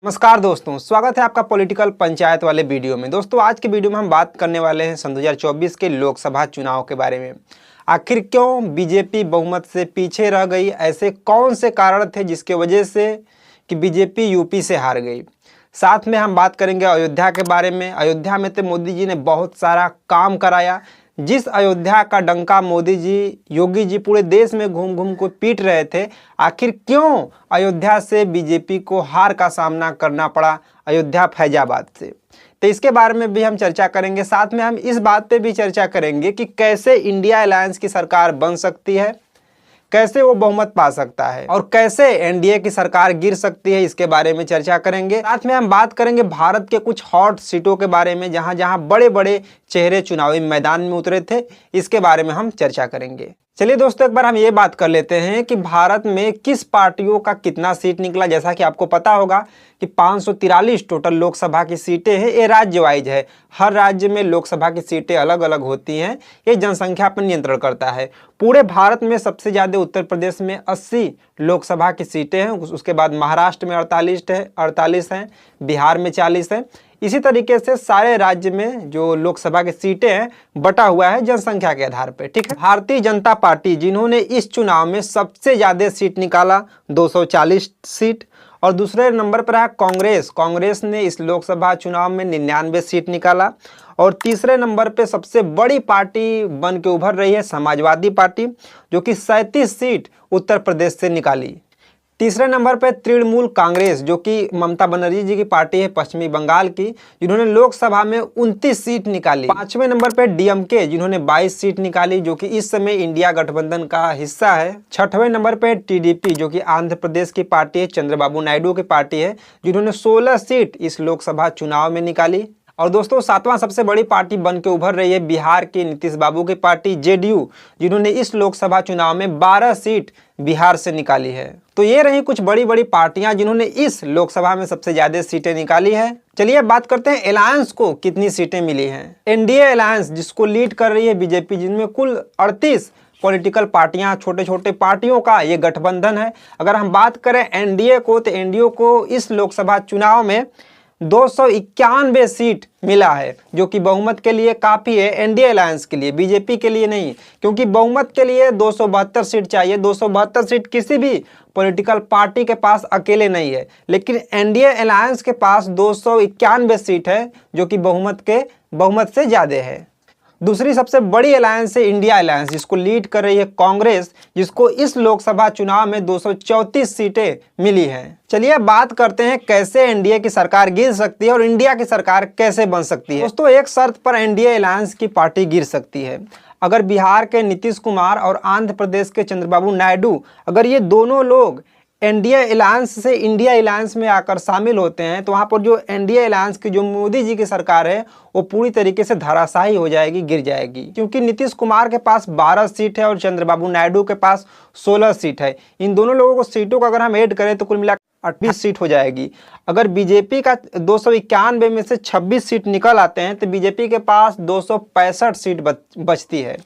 नमस्कार दोस्तों, स्वागत है आपका पॉलिटिकल पंचायत वाले वीडियो में। दोस्तों आज के वीडियो में हम बात करने वाले हैं सन 2024 के लोकसभा चुनाव के बारे में। आखिर क्यों बीजेपी बहुमत से पीछे रह गई, ऐसे कौन से कारण थे जिसके वजह से कि बीजेपी यूपी से हार गई। साथ में हम बात करेंगे अयोध्या के बारे में। अयोध्या में तो मोदी जी ने बहुत सारा काम कराया। जिस अयोध्या का डंका मोदी जी, योगी जी पूरे देश में घूम घूम को पीट रहे थे, आखिर क्यों अयोध्या से बीजेपी को हार का सामना करना पड़ा, अयोध्या फैजाबाद से। तो इसके बारे में भी हम चर्चा करेंगे। साथ में हम इस बात पे भी चर्चा करेंगे कि कैसे इंडिया अलायंस की सरकार बन सकती है, कैसे वो बहुमत पा सकता है और कैसे एनडीए की सरकार गिर सकती है, इसके बारे में चर्चा करेंगे। साथ में हम बात करेंगे भारत के कुछ हॉट सीटों के बारे में, जहां जहां बड़े बड़े चेहरे चुनावी मैदान में उतरे थे, इसके बारे में हम चर्चा करेंगे। चलिए दोस्तों, एक बार हम ये बात कर लेते हैं कि भारत में किस पार्टियों का कितना सीट निकला। जैसा कि आपको पता होगा कि 543 टोटल लोकसभा की सीटें हैं। ये राज्य वाइज है, हर राज्य में लोकसभा की सीटें अलग अलग होती हैं। ये जनसंख्या पर नियंत्रण करता है। पूरे भारत में सबसे ज़्यादा उत्तर प्रदेश में 80 लोकसभा की सीटें हैं। उसके बाद महाराष्ट्र में 48 हैं, बिहार में 40 हैं। इसी तरीके से सारे राज्य में जो लोकसभा की सीटें हैं बटा हुआ है जनसंख्या के आधार पर, ठीक है। भारतीय जनता पार्टी जिन्होंने इस चुनाव में सबसे ज्यादा सीट निकाला, 240 सीट, और दूसरे नंबर पर है कांग्रेस। कांग्रेस ने इस लोकसभा चुनाव में 99 सीट निकाला। और तीसरे नंबर पे सबसे बड़ी पार्टी बन के उभर रही है समाजवादी पार्टी, जो कि 37 सीट उत्तर प्रदेश से निकाली। तीसरे नंबर पर तृणमूल कांग्रेस, जो कि ममता बनर्जी जी की पार्टी है पश्चिमी बंगाल की, जिन्होंने लोकसभा में 29 सीट निकाली। पांचवें नंबर पर डीएमके, जिन्होंने 22 सीट निकाली, जो कि इस समय इंडिया गठबंधन का हिस्सा है। छठवें नंबर पर टीडीपी, जो कि आंध्र प्रदेश की पार्टी है, चंद्रबाबू नायडू की पार्टी है, जिन्होंने 16 सीट इस लोकसभा चुनाव में निकाली। और दोस्तों सातवां सबसे बड़ी पार्टी बन के उभर रही है बिहार के नीतीश बाबू की पार्टी जेडीयू, जिन्होंने इस लोकसभा चुनाव में 12 सीट बिहार से निकाली है। तो ये रही कुछ बड़ी बड़ी पार्टियां जिन्होंने इस लोकसभा में सबसे ज्यादा सीटें निकाली है। चलिए बात करते हैं अलायंस को कितनी सीटें मिली हैं। एनडीए अलायंस, जिसको लीड कर रही है बीजेपी, जिनमें कुल 38 पॉलिटिकल पार्टियां, छोटे छोटे पार्टियों का ये गठबंधन है। अगर हम बात करें एनडीए को, तो एनडीए को इस लोकसभा चुनाव में 291 सीट मिला है, जो कि बहुमत के लिए काफ़ी है एनडीए अलायंस के लिए, बीजेपी के लिए नहीं। क्योंकि बहुमत के लिए 272 सीट चाहिए। 272 सीट किसी भी पॉलिटिकल पार्टी के पास अकेले नहीं है, लेकिन एनडीए अलायंस के पास 291 सीट है, जो कि बहुमत से ज़्यादा है। दूसरी सबसे बड़ी अलायंस है इंडिया अलायंस, जिसको लीड कर रही है कांग्रेस, जिसको इस लोकसभा चुनाव में 234 सीटें मिली हैं। चलिए बात करते हैं कैसे एनडीए की सरकार गिर सकती है और इंडिया की सरकार कैसे बन सकती है। दोस्तों एक शर्त पर एनडीए अलायंस की पार्टी गिर सकती है। अगर बिहार के नीतीश कुमार और आंध्र प्रदेश के चंद्रबाबू नायडू, अगर ये दोनों लोग एनडीए अलायंस से इंडिया अलायंस में आकर शामिल होते हैं, तो वहाँ पर जो एनडीए अलायंस की जो मोदी जी की सरकार है वो पूरी तरीके से धराशायी हो जाएगी, गिर जाएगी। क्योंकि नीतीश कुमार के पास 12 सीट है और चंद्रबाबू नायडू के पास 16 सीट है। इन दोनों लोगों को सीटों को अगर हम ऐड करें तो कुल मिलाकर 28 सीट हो जाएगी। अगर बीजेपी का 291 में से 26 सीट निकल आते हैं तो बीजेपी के पास 265 सीट बचती है,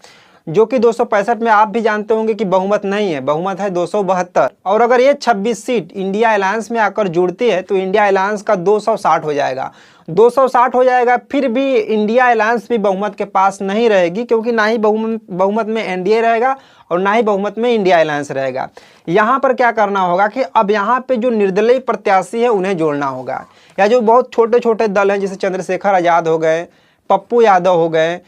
जो कि 265 में आप भी जानते होंगे कि बहुमत नहीं है, बहुमत है 272। और अगर ये 26 सीट इंडिया अलायंस में आकर जुड़ती है तो इंडिया अलायंस का 260 हो जाएगा। 260 हो जाएगा, फिर भी इंडिया अलायंस भी बहुमत के पास नहीं रहेगी, क्योंकि ना ही बहुमत में एनडीए रहेगा और ना ही बहुमत में इंडिया अलायंस रहेगा। यहाँ पर क्या करना होगा कि अब यहाँ पे जो निर्दलीय प्रत्याशी है उन्हें जोड़ना होगा, या जो बहुत छोटे छोटे दल हैं जैसे चंद्रशेखर आज़ाद हो गए, पप्पू यादव हो गए,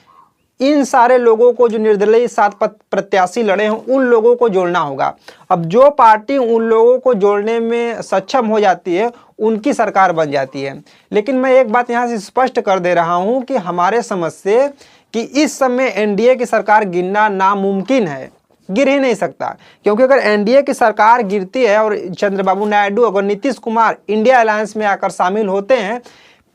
इन सारे लोगों को जो निर्दलीय 7 प्रत्याशी लड़े हैं उन लोगों को जोड़ना होगा। अब जो पार्टी उन लोगों को जोड़ने में सक्षम हो जाती है उनकी सरकार बन जाती है। लेकिन मैं एक बात यहाँ से स्पष्ट कर दे रहा हूँ कि हमारे समझ से कि इस समय एनडीए की सरकार गिरना नामुमकिन है, गिर ही नहीं सकता। क्योंकि अगर एनडीए की सरकार गिरती है और चंद्रबाबू नायडू, अगर नीतीश कुमार इंडिया अलायंस में आकर शामिल होते हैं,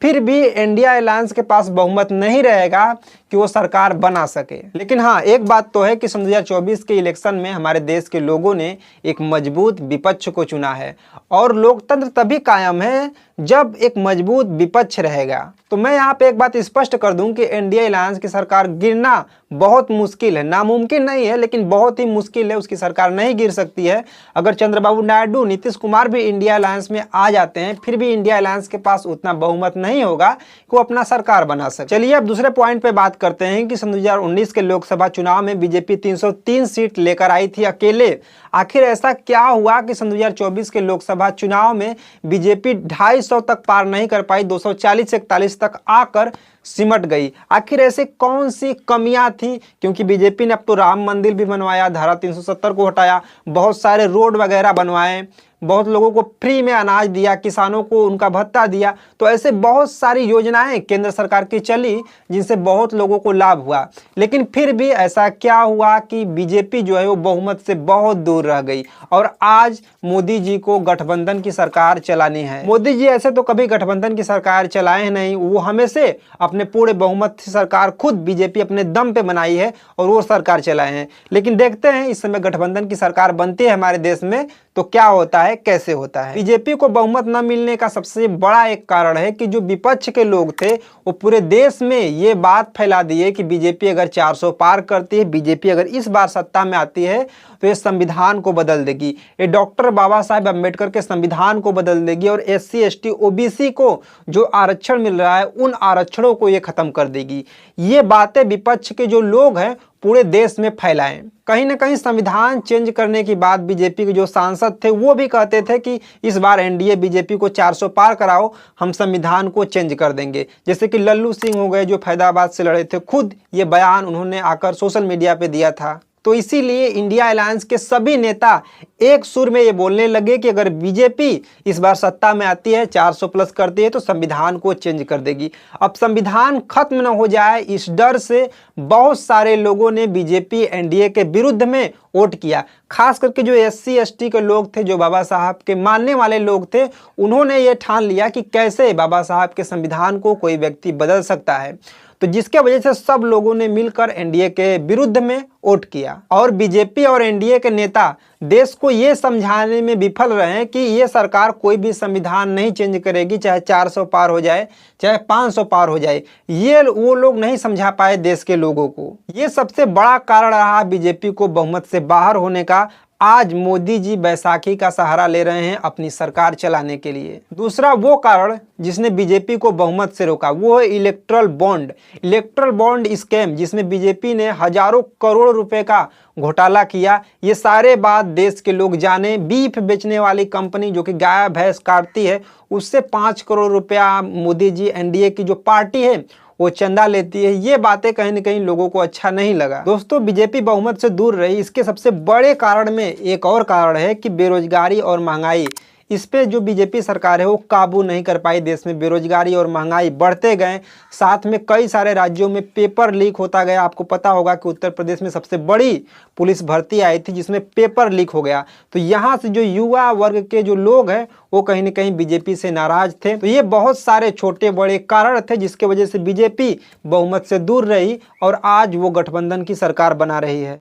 फिर भी इंडिया अलायंस के पास बहुमत नहीं रहेगा कि वो सरकार बना सके। लेकिन हाँ, एक बात तो है कि सन 2024 के इलेक्शन में हमारे देश के लोगों ने एक मजबूत विपक्ष को चुना है और लोकतंत्र तभी कायम है जब एक मजबूत विपक्ष रहेगा। तो मैं यहाँ पे एक बात स्पष्ट कर दूं कि इंडिया अलायंस की सरकार गिरना बहुत मुश्किल है, नामुमकिन नहीं है लेकिन बहुत ही मुश्किल है, उसकी सरकार नहीं गिर सकती है। अगर चंद्रबाबू नायडू, नीतीश कुमार भी इंडिया अलायंस में आ जाते हैं, फिर भी इंडिया अलायंस के पास उतना बहुमत नहीं होगा कि वो अपना सरकार बना सके। चलिए अब दूसरे पॉइंट पे बात करते हैं कि सन 2019 के लोकसभा चुनाव में बीजेपी 303 सीट लेकर आई थी अकेले। आखिर ऐसा क्या हुआ कि सन 2024 के लोकसभा चुनाव में बीजेपी 250 तक पार नहीं कर पाई, 240 से 41 तक आकर सिमट गई। आखिर ऐसे कौन सी कमियां थी? क्योंकि बीजेपी ने अब तो राम मंदिर भी बनवाया, धारा 370 को हटाया, बहुत सारे रोड वगैरह बनवाए, बहुत लोगों को फ्री में अनाज दिया, किसानों को उनका भत्ता दिया। तो ऐसे बहुत सारी योजनाएं केंद्र सरकार की चली जिनसे बहुत लोगों को लाभ हुआ। लेकिन फिर भी ऐसा क्या हुआ कि बीजेपी जो है वो बहुमत से बहुत दूर रह गई और आज मोदी जी को गठबंधन की सरकार चलानी है। मोदी जी ऐसे तो कभी गठबंधन की सरकार चलाए नहीं, वो हमेशा अपने पूरे बहुमत से सरकार खुद बीजेपी अपने दम पे बनाई है और वो सरकार चलाए हैं। लेकिन देखते हैं इस समय गठबंधन की सरकार बनती है हमारे देश में तो क्या होता है, कैसे होता है। बीजेपी को बहुमत न मिलने का सबसे बड़ा एक कारण है कि जो विपक्ष के लोग थे वो पूरे देश में ये बात फैला दिए कि बीजेपी अगर 400 पार करती है, बीजेपी अगर इस बार सत्ता में आती है तो ये संविधान को बदल देगी, ये डॉक्टर बाबा साहेब अम्बेडकर के संविधान को बदल देगी और SC ST OBC को जो आरक्षण मिल रहा है उन आरक्षणों को ये खत्म कर देगी। ये बातें विपक्ष के जो लोग हैं पूरे देश में फैलाएं। कहीं ना कहीं संविधान चेंज करने की बात बीजेपी के जो सांसद थे वो भी कहते थे कि इस बार एनडीए बीजेपी को 400 पार कराओ, हम संविधान को चेंज कर देंगे। जैसे कि लल्लू सिंह हो गए जो फैजाबाद से लड़े थे, खुद ये बयान उन्होंने आकर सोशल मीडिया पे दिया था। तो इसीलिए इंडिया अलायंस के सभी नेता एक सुर में ये बोलने लगे कि अगर बीजेपी इस बार सत्ता में आती है, 400 प्लस करती है तो संविधान को चेंज कर देगी। अब संविधान खत्म न हो जाए इस डर से बहुत सारे लोगों ने बीजेपी एनडीए के विरुद्ध में वोट किया। खास करके जो SC ST के लोग थे, जो बाबा साहब के मानने वाले लोग थे, उन्होंने ये ठान लिया कि कैसे बाबा साहब के संविधान को कोई व्यक्ति बदल सकता है। तो जिसके वजह से सब लोगों ने मिलकर एनडीए के विरुद्ध में वोट किया और बीजेपी और एनडीए के नेता देश को ये समझाने में विफल रहे हैं कि ये सरकार कोई भी संविधान नहीं चेंज करेगी, चाहे 400 पार हो जाए, चाहे 500 पार हो जाए। ये वो लोग नहीं समझा पाए देश के लोगों को। ये सबसे बड़ा कारण रहा बीजेपी को बहुमत से बाहर होने का। आज मोदी जी बैसाखी का सहारा ले रहे हैं अपनी सरकार चलाने के लिए। दूसरा वो कारण जिसने बीजेपी को बहुमत से रोका वो है erectile bond. Erectile bond scam, जिसमें बीजेपी ने हजारों करोड़ रुपए का घोटाला किया। ये सारे बात देश के लोग जाने। बीफ बेचने वाली कंपनी जो कि गाय भैंस काटती है, उससे 5 करोड़ रुपया मोदी जी एनडीए की जो पार्टी है वो चंदा लेती है। ये बातें कहीं ना कहीं लोगों को अच्छा नहीं लगा। दोस्तों, बीजेपी बहुमत से दूर रही, इसके सबसे बड़े कारण में एक और कारण है कि बेरोजगारी और महंगाई। इस पे जो बीजेपी सरकार है वो काबू नहीं कर पाई। देश में बेरोजगारी और महंगाई बढ़ते गए, साथ में कई सारे राज्यों में पेपर लीक होता गया। आपको पता होगा कि उत्तर प्रदेश में सबसे बड़ी पुलिस भर्ती आई थी जिसमें पेपर लीक हो गया। तो यहाँ से जो युवा वर्ग के जो लोग हैं वो कहीं ना कहीं बीजेपी से नाराज थे। तो ये बहुत सारे छोटे बड़े कारण थे जिसके वजह से बीजेपी बहुमत से दूर रही और आज वो गठबंधन की सरकार बना रही है।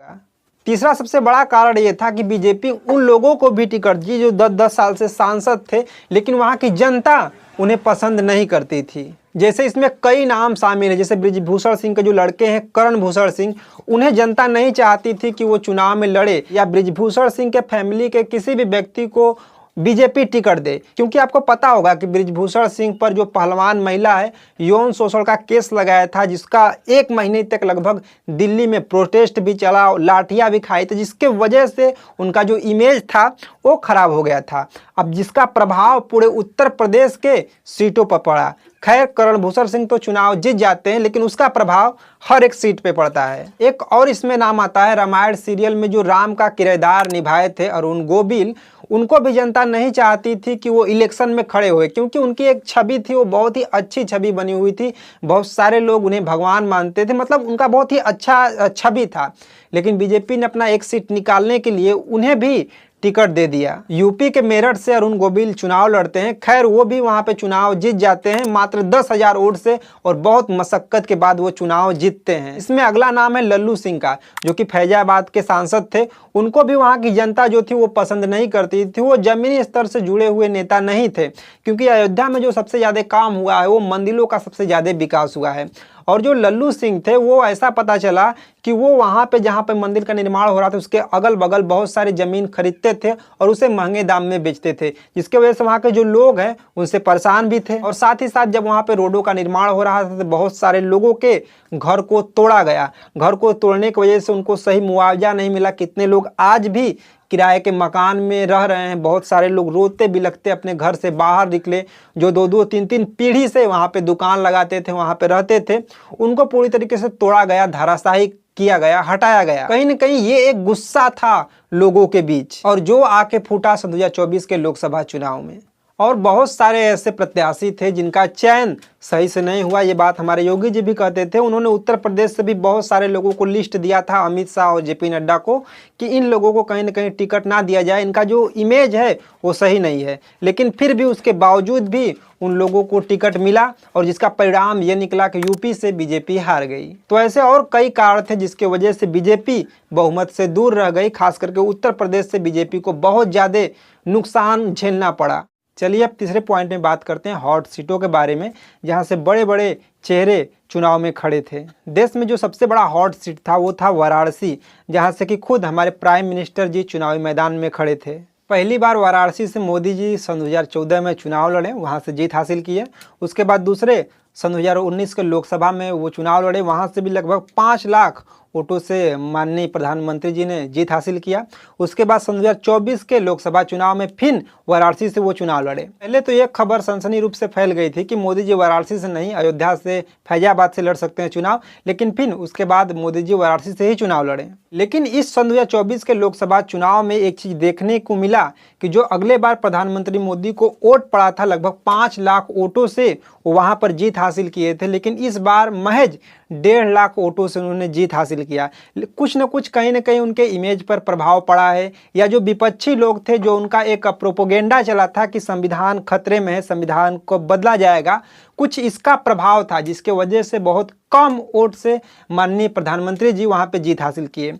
तीसरा सबसे बड़ा कारण ये था कि बीजेपी उन लोगों को भी टिकट दी जो 10-10 साल से सांसद थे, लेकिन वहाँ की जनता उन्हें पसंद नहीं करती थी। जैसे इसमें कई नाम शामिल है, जैसे बृजभूषण सिंह के जो लड़के हैं करण भूषण सिंह, उन्हें जनता नहीं चाहती थी कि वो चुनाव में लड़े या बृजभूषण सिंह के फैमिली के किसी भी व्यक्ति को बीजेपी टिकट दे। क्योंकि आपको पता होगा कि बृजभूषण सिंह पर जो पहलवान महिला है यौन शोषण का केस लगाया था, जिसका 1 महीने तक लगभग दिल्ली में प्रोटेस्ट भी चला, लाठियां भी खाई थी, जिसके वजह से उनका जो इमेज था वो खराब हो गया था। अब जिसका प्रभाव पूरे उत्तर प्रदेश के सीटों पर पड़ा। खैर, करण भूषण सिंह तो चुनाव जीत जाते हैं, लेकिन उसका प्रभाव हर एक सीट पे पड़ता है। एक और इसमें नाम आता है, रामायण सीरियल में जो राम का किरदार निभाए थे अरुण गोविल, उनको भी जनता नहीं चाहती थी कि वो इलेक्शन में खड़े हुए, क्योंकि उनकी एक छवि थी, वो बहुत ही अच्छी छवि बनी हुई थी। बहुत सारे लोग उन्हें भगवान मानते थे, मतलब उनका बहुत ही अच्छा छवि था। लेकिन बीजेपी ने अपना एक सीट निकालने के लिए उन्हें भी टिकट दे दिया। यूपी के मेरठ से अरुण गोविल चुनाव लड़ते हैं। खैर वो भी वहां पे चुनाव जीत जाते हैं मात्र 10,000 वोट से, और बहुत मशक्कत के बाद वो चुनाव जीतते हैं। इसमें अगला नाम है लल्लू सिंह का, जो कि फैजाबाद के सांसद थे। उनको भी वहां की जनता जो थी वो पसंद नहीं करती थी। वो जमीनी स्तर से जुड़े हुए नेता नहीं थे, क्योंकि अयोध्या में जो सबसे ज़्यादा काम हुआ है वो मंदिरों का सबसे ज़्यादा विकास हुआ है। और जो लल्लू सिंह थे वो ऐसा पता चला कि वो वहाँ पे जहाँ पे मंदिर का निर्माण हो रहा था उसके अगल बगल बहुत सारी ज़मीन खरीदते थे और उसे महंगे दाम में बेचते थे, जिसके वजह से वहाँ के जो लोग हैं उनसे परेशान भी थे। और साथ ही साथ जब वहाँ पे रोडों का निर्माण हो रहा था तो बहुत सारे लोगों के घर को तोड़ा गया। घर को तोड़ने की वजह से उनको सही मुआवजा नहीं मिला। कितने लोग आज भी किराए के मकान में रह रहे हैं। बहुत सारे लोग रोते बिलखते अपने घर से बाहर निकले, जो 2-2, 3-3 पीढ़ी से वहाँ पे दुकान लगाते थे, वहाँ पे रहते थे, उनको पूरी तरीके से तोड़ा गया, धराशायी किया गया, हटाया गया। कहीं न कहीं ये एक गुस्सा था लोगों के बीच, और जो आके फूटा सन 2024 के लोकसभा चुनाव में। और बहुत सारे ऐसे प्रत्याशी थे जिनका चयन सही से नहीं हुआ। ये बात हमारे योगी जी भी कहते थे। उन्होंने उत्तर प्रदेश से भी बहुत सारे लोगों को लिस्ट दिया था, अमित शाह और जेपी नड्डा को, कि इन लोगों को कहीं ना कहीं टिकट ना दिया जाए, इनका जो इमेज है वो सही नहीं है। लेकिन फिर भी उसके बावजूद भी उन लोगों को टिकट मिला, और जिसका परिणाम ये निकला कि यूपी से बीजेपी हार गई। तो ऐसे और कई कारण थे जिसके वजह से बीजेपी बहुमत से दूर रह गई। खास करके उत्तर प्रदेश से बीजेपी को बहुत ज़्यादा नुकसान झेलना पड़ा। चलिए अब तीसरे पॉइंट में बात करते हैं हॉट सीटों के बारे में, जहां से बड़े बड़े चेहरे चुनाव में खड़े थे। देश में जो सबसे बड़ा हॉट सीट था वो था वाराणसी, जहां से कि खुद हमारे प्राइम मिनिस्टर जी चुनावी मैदान में खड़े थे। पहली बार वाराणसी से मोदी जी सन 2014 में चुनाव लड़े, वहां से जीत हासिल किए। उसके बाद दूसरे सन 2019 के लोकसभा में वो चुनाव लड़े, वहां से भी लगभग 5 लाख वोटों से माननीय प्रधानमंत्री जी ने जीत हासिल किया। उसके बाद सन 2024 के लोकसभा चुनाव में फिर वाराणसी से वो चुनाव लड़े। पहले तो ये खबर सनसनी रूप से फैल गई थी कि मोदी जी वाराणसी से नहीं, अयोध्या से, फैजाबाद से लड़ सकते हैं चुनाव, लेकिन फिर उसके बाद मोदी जी वाराणसी से ही चुनाव लड़े। लेकिन इस सन 2024 के लोकसभा चुनाव में एक चीज़ देखने को मिला कि जो अगले बार प्रधानमंत्री मोदी को वोट पड़ा था लगभग 5 लाख वोटों से वो वहाँ पर जीत हासिल किए थे, लेकिन इस बार महज 1.5 लाख वोटों से उन्होंने जीत हासिल किया। कुछ न कुछ कहीं ना कहीं उनके इमेज पर प्रभाव पड़ा है, या जो विपक्षी लोग थे, जो उनका एक प्रोपोगेंडा चला था कि संविधान खतरे में है, संविधान को बदला जाएगा, कुछ इसका प्रभाव था, जिसके वजह से बहुत कम वोट से माननीय प्रधानमंत्री जी वहाँ पे जीत हासिल किए।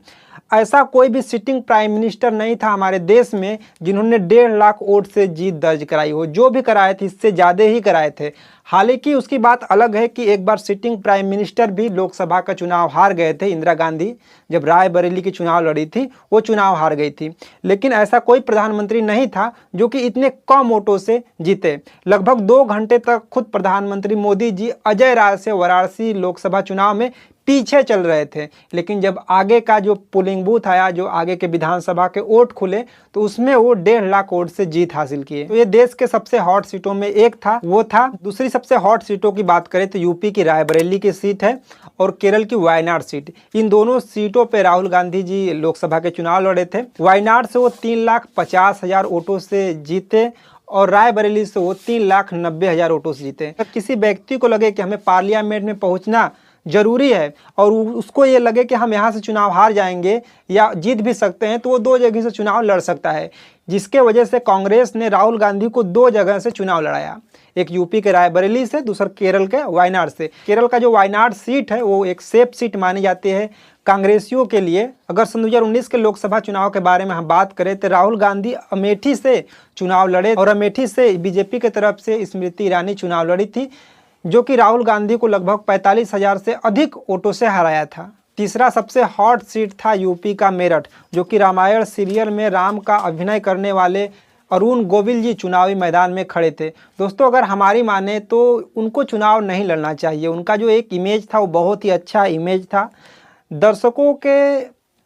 ऐसा कोई भी सिटिंग प्राइम मिनिस्टर नहीं था हमारे देश में जिन्होंने 1.5 लाख वोट से जीत दर्ज कराई हो। जो भी कराए थे इससे ज़्यादा ही कराए थे। हालांकि उसकी बात अलग है कि एक बार सिटिंग प्राइम मिनिस्टर भी लोकसभा का चुनाव हार गए थे। इंदिरा गांधी जब रायबरेली की चुनाव लड़ी थी वो चुनाव हार गई थी, लेकिन ऐसा कोई प्रधानमंत्री नहीं था जो कि इतने कम वोटों से जीते। लगभग 2 घंटे तक खुद प्रधानमंत्री मोदी जी अजय राय से वाराणसी लोकसभा चुनाव में पीछे चल रहे थे, लेकिन जब आगे का जो पोलिंग बूथ आया, जो आगे के विधानसभा के वोट खुले, तो उसमें वो 1.5 लाख वोट से जीत हासिल किए। तो ये देश के सबसे हॉट सीटों में एक था, वो था। दूसरी सबसे हॉट सीटों की बात करें तो यूपी की रायबरेली की सीट है और केरल की वायनाड सीट। इन दोनों सीटों पर राहुल गांधी जी लोकसभा के चुनाव लड़े थे। वायनाड से वो 3,50,000 वोटों से जीते और रायबरेली से वो 3,90,000 वोटों से जीते। तो किसी व्यक्ति को लगे कि हमें पार्लियामेंट में पहुंचना जरूरी है और उसको ये लगे कि हम यहाँ से चुनाव हार जाएंगे या जीत भी सकते हैं, तो वो 2 जगह से चुनाव लड़ सकता है, जिसके वजह से कांग्रेस ने राहुल गांधी को 2 जगह से चुनाव लड़ाया। एक यूपी के रायबरेली से, दूसरा केरल के वायनाड से। केरल का जो वायनाड सीट है वो एक सेफ सीट मानी जाती है कांग्रेसियों के लिए। अगर सन 2019 के लोकसभा चुनाव के बारे में हम बात करें तो राहुल गांधी अमेठी से चुनाव लड़े और अमेठी से बीजेपी की तरफ से स्मृति ईरानी चुनाव लड़ी थी, जो कि राहुल गांधी को लगभग 45,000 से अधिक वोटों से हराया था। तीसरा सबसे हॉट सीट था यूपी का मेरठ, जो कि रामायण सीरियल में राम का अभिनय करने वाले अरुण गोविल जी चुनावी मैदान में खड़े थे। दोस्तों अगर हमारी माने तो उनको चुनाव नहीं लड़ना चाहिए। उनका जो एक इमेज था वो बहुत ही अच्छा इमेज था।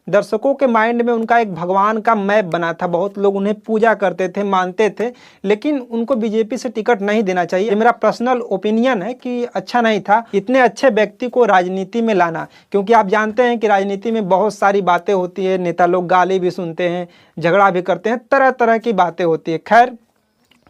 दर्शकों के माइंड में उनका एक भगवान का मैप बना था। बहुत लोग उन्हें पूजा करते थे, मानते थे, लेकिन उनको बीजेपी से टिकट नहीं देना चाहिए। ये मेरा पर्सनल ओपिनियन है कि अच्छा नहीं था इतने अच्छे व्यक्ति को राजनीति में लाना, क्योंकि आप जानते हैं कि राजनीति में बहुत सारी बातें होती है। नेता लोग गाली भी सुनते हैं, झगड़ा भी करते हैं, तरह तरह की बातें होती है। खैर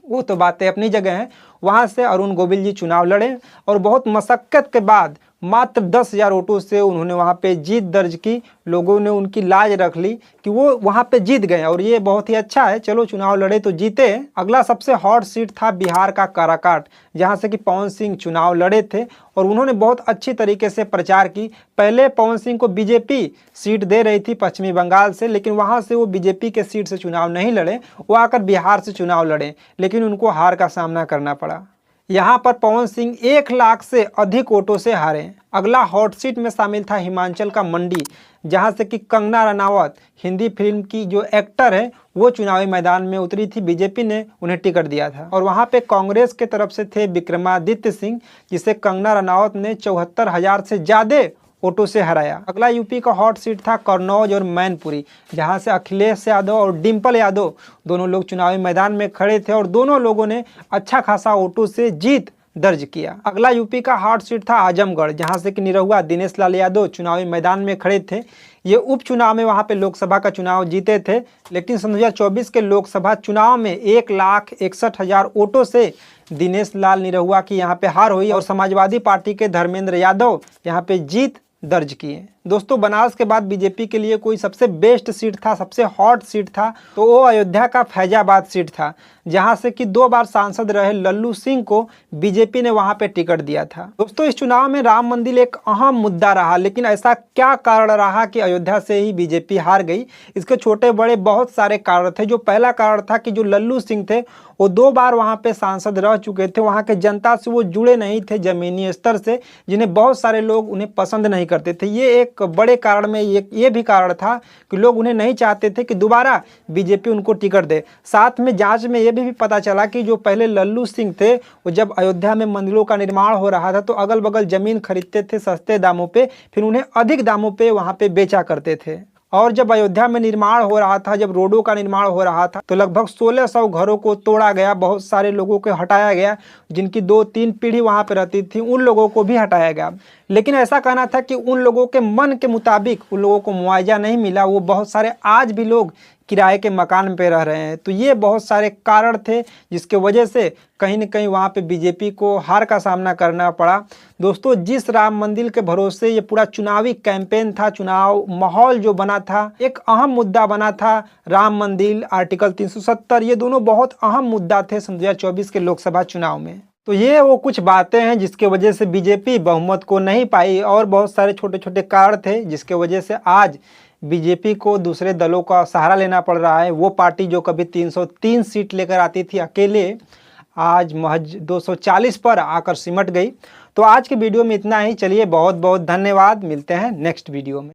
वो तो बातें अपनी जगह हैं। वहाँ से अरुण गोविल जी चुनाव लड़े और बहुत मशक्क़त के बाद मात्र 10,000 वोटों से उन्होंने वहाँ पे जीत दर्ज की। लोगों ने उनकी लाज रख ली कि वो वहाँ पे जीत गए और ये बहुत ही अच्छा है। चलो चुनाव लड़े तो जीते। अगला सबसे हॉट सीट था बिहार का काराकाट, जहाँ से कि पवन सिंह चुनाव लड़े थे और उन्होंने बहुत अच्छी तरीके से प्रचार की। पहले पवन सिंह को बीजेपी सीट दे रही थी पश्चिमी बंगाल से, लेकिन वहाँ से वो बीजेपी के सीट से चुनाव नहीं लड़े, वो आकर बिहार से चुनाव लड़े, लेकिन उनको हार का सामना करना पड़ा। यहाँ पर पवन सिंह 1 लाख से अधिक वोटों से हारे। अगला हॉट सीट में शामिल था हिमाचल का मंडी, जहाँ से कि कंगना रनावत हिंदी फिल्म की जो एक्टर है वो चुनावी मैदान में उतरी थी। बीजेपी ने उन्हें टिकट दिया था और वहाँ पे कांग्रेस के तरफ से थे विक्रमादित्य सिंह, जिसे कंगना रनावत ने 74,000 से ज़्यादा वोटों से हराया। अगला यूपी का हॉट सीट था कन्नौज और मैनपुरी, जहां से अखिलेश यादव और डिम्पल यादव दोनों लोग चुनावी मैदान में खड़े थे और दोनों लोगों ने अच्छा खासा वोटों से जीत दर्ज किया। अगला यूपी का हॉट सीट था आजमगढ़, जहां से कि निरहुआ दिनेश लाल यादव चुनावी मैदान में खड़े थे। ये उपचुनाव में वहां पे लोकसभा का चुनाव जीते थे, लेकिन सन 2024 के लोकसभा चुनाव में 1,61,000 वोटों से दिनेश लाल निरहुआ की यहाँ पे हार हुई और समाजवादी पार्टी के धर्मेंद्र यादव यहाँ पे जीत दर्ज किए। दोस्तों, बनारस के बाद बीजेपी के लिए कोई सबसे बेस्ट सीट था, सबसे हॉट सीट था, तो वो अयोध्या का फैजाबाद सीट था, जहां से कि 2 बार सांसद रहे लल्लू सिंह को बीजेपी ने वहां पे टिकट दिया था। दोस्तों, इस चुनाव में राम मंदिर एक अहम मुद्दा रहा, लेकिन ऐसा क्या कारण रहा कि अयोध्या से ही बीजेपी हार गई? इसके छोटे बड़े बहुत सारे कारण थे। जो पहला कारण था कि जो लल्लू सिंह थे वो 2 बार वहाँ पे सांसद रह चुके थे, वहाँ के जनता से वो जुड़े नहीं थे जमीनी स्तर से, जिन्हें बहुत सारे लोग उन्हें पसंद नहीं करते थे। ये एक बड़े कारण में ये भी कारण था कि लोग उन्हें नहीं चाहते थे कि दोबारा बीजेपी उनको टिकट दे। साथ में जांच में ये भी पता चला कि जो पहले लल्लू सिंह थे वो जब अयोध्या में मंदिरों का निर्माण हो रहा था तो अगल बगल जमीन खरीदते थे सस्ते दामों पे, फिर उन्हें अधिक दामों पे वहाँ पे बेचा करते थे। और जब अयोध्या में निर्माण हो रहा था, जब रोडों का निर्माण हो रहा था, तो लगभग 1600 घरों को तोड़ा गया, बहुत सारे लोगों को हटाया गया, जिनकी 2-3 पीढ़ी वहाँ पे रहती थी, उन लोगों को भी हटाया गया। लेकिन ऐसा कहना था कि उन लोगों के मन के मुताबिक उन लोगों को मुआवजा नहीं मिला। वो बहुत सारे आज भी लोग किराए के मकान पे रह रहे हैं। तो ये बहुत सारे कारण थे जिसके वजह से कहीं न कहीं वहाँ पे बीजेपी को हार का सामना करना पड़ा। दोस्तों, जिस राम मंदिर के भरोसे ये पूरा चुनावी कैंपेन था, चुनाव माहौल जो बना था, एक अहम मुद्दा बना था राम मंदिर, आर्टिकल 370, ये दोनों बहुत अहम मुद्दा थे सन 2024 के लोकसभा चुनाव में। तो ये वो कुछ बातें हैं जिसके वजह से बीजेपी बहुमत को नहीं पाई और बहुत सारे छोटे छोटे कारण थे जिसके वजह से आज बीजेपी को दूसरे दलों का सहारा लेना पड़ रहा है। वो पार्टी जो कभी 303 सीट लेकर आती थी अकेले, आज महज 240 पर आकर सिमट गई। तो आज के वीडियो में इतना ही। चलिए, बहुत बहुत धन्यवाद। मिलते हैं नेक्स्ट वीडियो में।